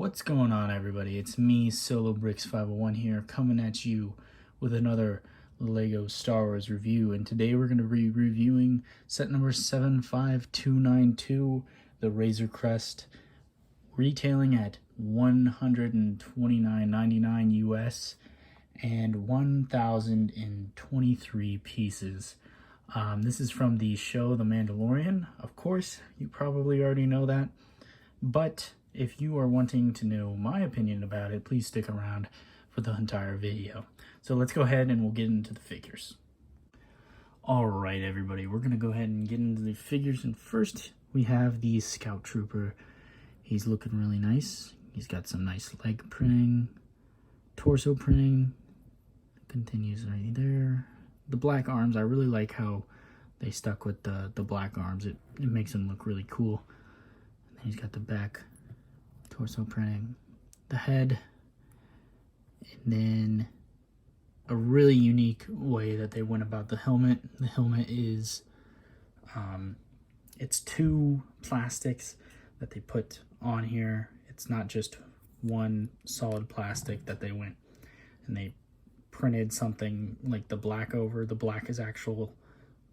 What's going on, everybody? It's me, Solo Bricks 501 here, coming at you with another Lego Star Wars review. And today we're going to be reviewing set number 75292, the Razor Crest, retailing at $129.99 US and 1,023 pieces. This is from the show The Mandalorian. Of course, you probably already know that, but if you are wanting to know my opinion about it, please stick around for the entire video. So let's go ahead and we'll get into the figures. All right, everybody, we're going to go ahead and get into the figures. And first, we have the Scout Trooper. He's looking really nice. He's got some nice leg printing, torso printing. Continues right there. The black arms, I really like how they stuck with the black arms. It makes him look really cool. And then he's got the back torso printing, the head, and then a really unique way that they went about the helmet. The helmet is, it's two plastics that they put on here. It's not just one solid plastic that they went and they printed something like the black over. The black is actual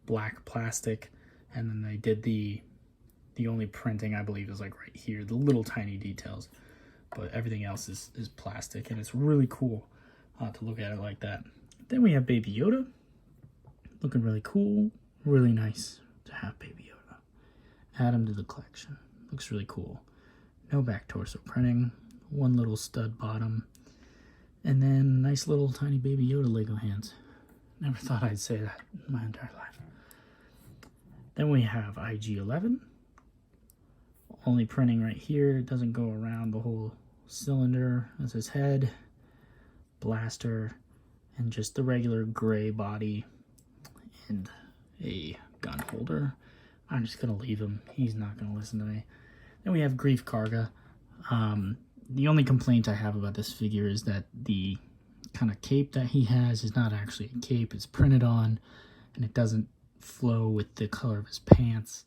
black plastic, and then they did the only printing, I believe, is like right here, the little tiny details, but everything else is plastic, and it's really cool to look at it like that. Then we have Baby Yoda, looking really cool, really nice to have Baby Yoda. Add him to the collection, looks really cool. No back torso printing, one little stud bottom, and then nice little tiny Baby Yoda Lego hands. Never thought I'd say that in my entire life. Then we have IG-11. Only printing right here. It doesn't go around the whole cylinder. That's his head, blaster, and just the regular gray body and a gun holder. I'm just going to leave him. He's not going to listen to me. Then we have Grief Karga. The only complaint I have about this figure is that the kind of cape that he has is not actually a cape. It's printed on, and it doesn't flow with the color of his pants.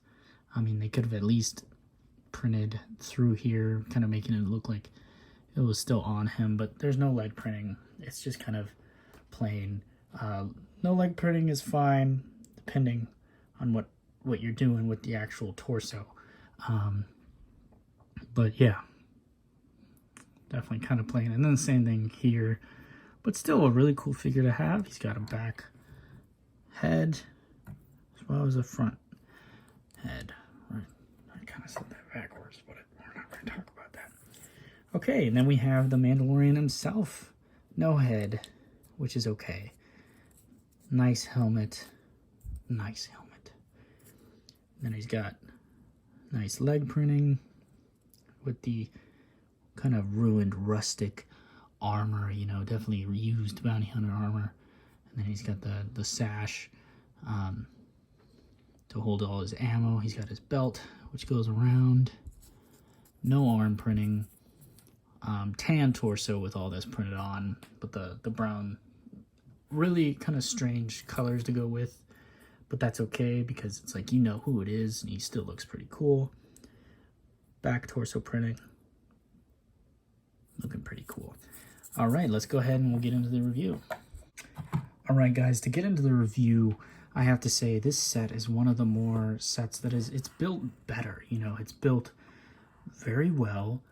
I mean, they could have at least printed through here, kind of making it look like it was still on him, but there's no leg printing. It's just kind of plain. No leg printing is fine, depending on what you're doing with the actual torso. But yeah, definitely kind of plain. And then the same thing here, but still a really cool figure to have. He's got a back head as well as a front head. I kind of said that backwards, but we're not going to talk about that. Okay, and then we have the Mandalorian himself. No head, which is okay. Nice helmet. Nice helmet. Then he's got nice leg printing with the kind of ruined rustic armor, you know, definitely used bounty hunter armor. And then he's got the sash to hold all his ammo. He's got his belt, which goes around. No arm printing. Tan torso with all this printed on, but the brown, really kind of strange colors to go with, but that's okay because it's like, you know who it is, and he still looks pretty cool. Back torso printing, looking pretty cool. All right, let's go ahead and we'll get into the review. All right, guys, to get into the review, I have to say this set is one of the more sets that it's built better. You know, it's built very well,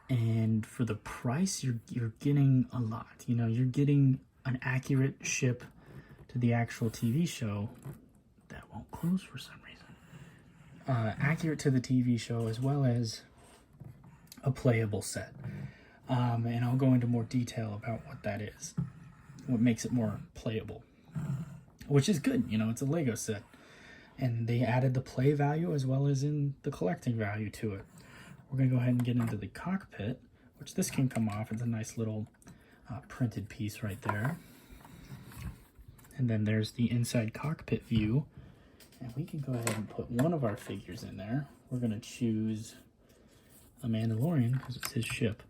and for the price, you're getting a lot. You know, you're getting an accurate ship to the actual TV show. That won't close for some reason. Accurate to the TV show, as well as a playable set. And I'll go into more detail about what that is, what makes it more playable, which is good. You know, it's a Lego set, and they added the play value as well as in the collecting value to it. We're going to go ahead and get into the cockpit, which this can come off. It's a nice little printed piece right there. And then there's the inside cockpit view, and we can go ahead and put one of our figures in there. We're going to choose a Mandalorian because it's his ship.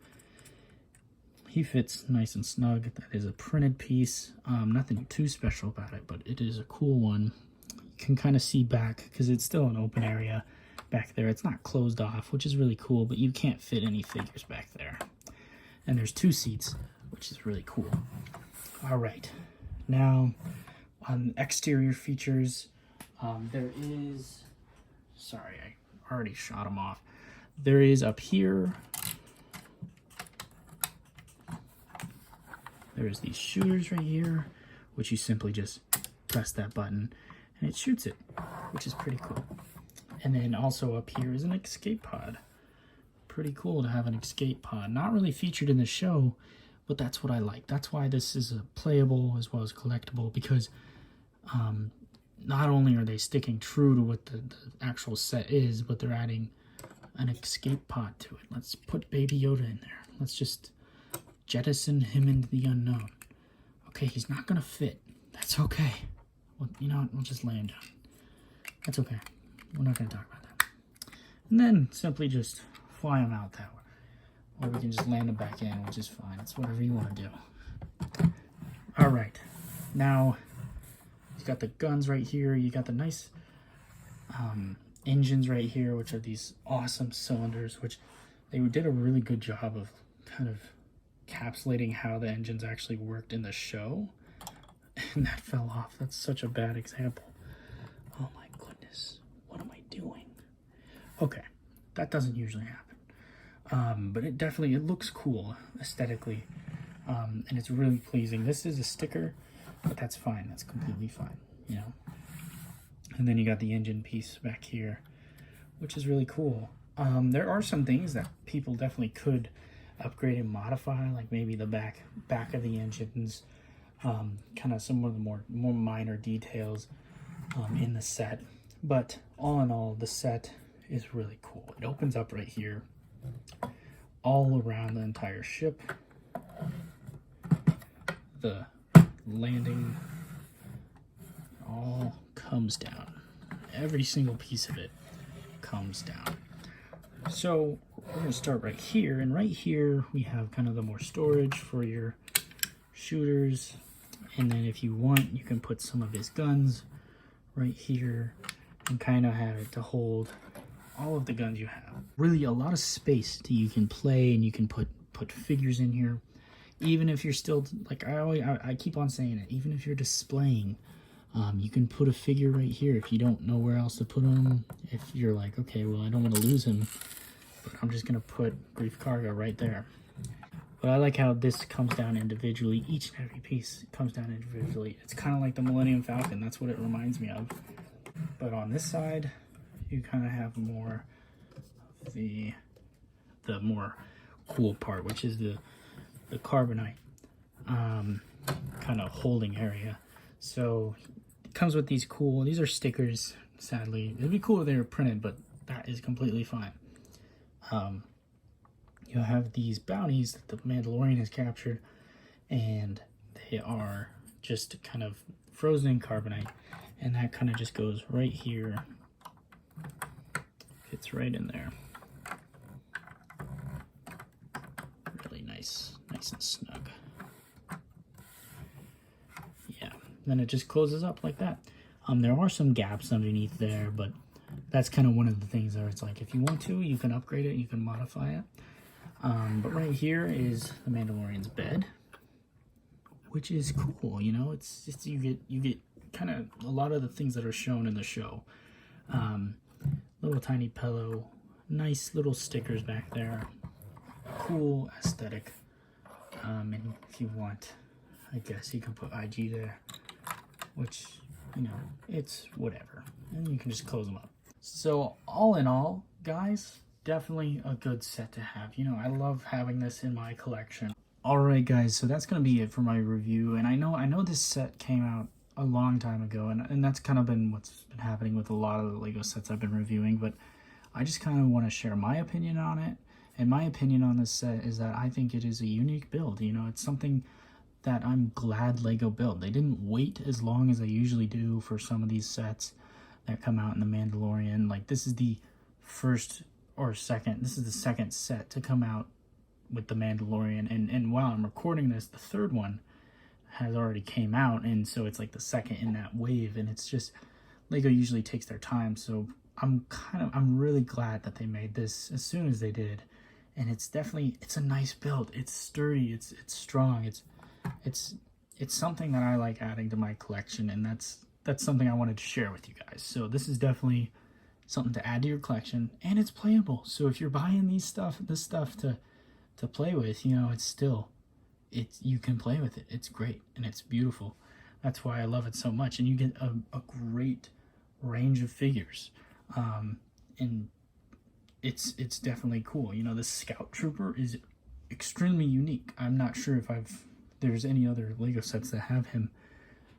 He fits nice and snug. That is a printed piece. Nothing too special about it, but it is a cool one. You can kind of see back because it's still an open area. back there. It's not closed off, which is really cool, but you can't fit any figures back there. And there's 2 seats, which is really cool. All right, now on exterior features, there is, sorry, I already shot them off. There is up here, there's these shooters right here, which you simply just press that button and it shoots it, which is pretty cool. And then also up here is an escape pod. Pretty cool to have an escape pod. Not really featured in the show, but that's what I like. That's why this is a playable as well as collectible, because not only are they sticking true to what the actual set is, but they're adding an escape pod to it. Let's put Baby Yoda in there. Let's just jettison him into the unknown. Okay, he's not gonna fit. That's okay. Well, you know what? We'll just lay him down. That's okay. We're not gonna talk about that. And then simply just fly him out that way. Or we can just land him back in, which is fine. It's whatever you want to do. All right. Now, you got the guns right here. You got the nice engines right here, which are these awesome cylinders, which they did a really good job of kind of encapsulating how the engines actually worked in the show. And that fell off. That's such a bad example. Oh my goodness. What am I doing? Okay. That doesn't usually happen. But it definitely, it looks cool aesthetically. And it's really pleasing. This is a sticker, but that's fine. That's completely fine, you know. And then you got the engine piece back here, which is really cool. There are some things that people definitely could upgrade and modify, like maybe the back of the engines, kind of some of the more minor details in the set. But all in all, the set is really cool. It opens up right here, all around the entire ship. The landing all comes down. Every single piece of it comes down. So we're going to start right here, and right here we have kind of the more storage for your shooters, and then if you want, you can put some of his guns right here and kind of have it to hold all of the guns you have. Really a lot of space that you can play, and you can put figures in here. Even if you're still, like I keep on saying it, even if you're displaying, you can put a figure right here if you don't know where else to put them. If you're like, okay, well, I don't want to lose him, but I'm just going to put Grief Karga right there. But I like how this comes down individually. Each and every piece comes down individually. It's kind of like the Millennium Falcon. That's what it reminds me of. But on this side, you kind of have more of the more cool part, which is the carbonite kind of holding area. So it comes with these cool, these are stickers, sadly. It'd be cool if they were printed, but that is completely fine. You have these bounties that the Mandalorian has captured, and they are just kind of frozen in carbonite, and that kind of just goes right here, fits right in there. Really nice and snug. Yeah, then it just closes up like that. There are some gaps underneath there, but that's kind of one of the things where it's like, if you want to, you can upgrade it, you can modify it. But right here is the Mandalorian's bed, which is cool. You know, it's you get kind of a lot of the things that are shown in the show. Little tiny pillow, nice little stickers back there, cool aesthetic. And if you want, I guess you can put IG there, which, you know, it's whatever, and you can just close them up. So all in all, guys, definitely a good set to have. You know, I love having this in my collection. Alright guys, so that's going to be it for my review. And I know this set came out a long time ago, and that's kind of been what's been happening with a lot of the LEGO sets I've been reviewing, but I just kind of want to share my opinion on it. And my opinion on this set is that I think it is a unique build. You know, it's something that I'm glad LEGO built. They didn't wait as long as they usually do for some of these sets that come out in The Mandalorian. Like, this is the first or second, this is the second set to come out with The Mandalorian, and while I'm recording this, the third one has already came out, and so it's like the second in that wave, and it's just, LEGO usually takes their time, so I'm really glad that they made this as soon as they did, and it's definitely, it's a nice build. It's sturdy, it's strong, it's something that I like adding to my collection, and that's something I wanted to share with you guys. So this is definitely something to add to your collection, and it's playable. So if you're buying this stuff to play with, you know, you can play with it. It's great and it's beautiful. That's why I love it so much. And you get a great range of figures, and it's definitely cool. You know, the Scout Trooper is extremely unique. I'm not sure if there's any other Lego sets that have him,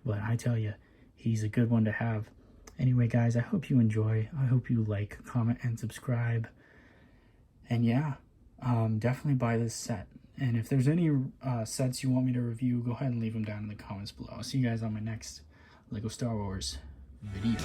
but I tell you, he's a good one to have. Anyway, guys, I hope you enjoy. I hope you like, comment, and subscribe. And yeah, definitely buy this set. And if there's any sets you want me to review, go ahead and leave them down in the comments below. I'll see you guys on my next Lego Star Wars video.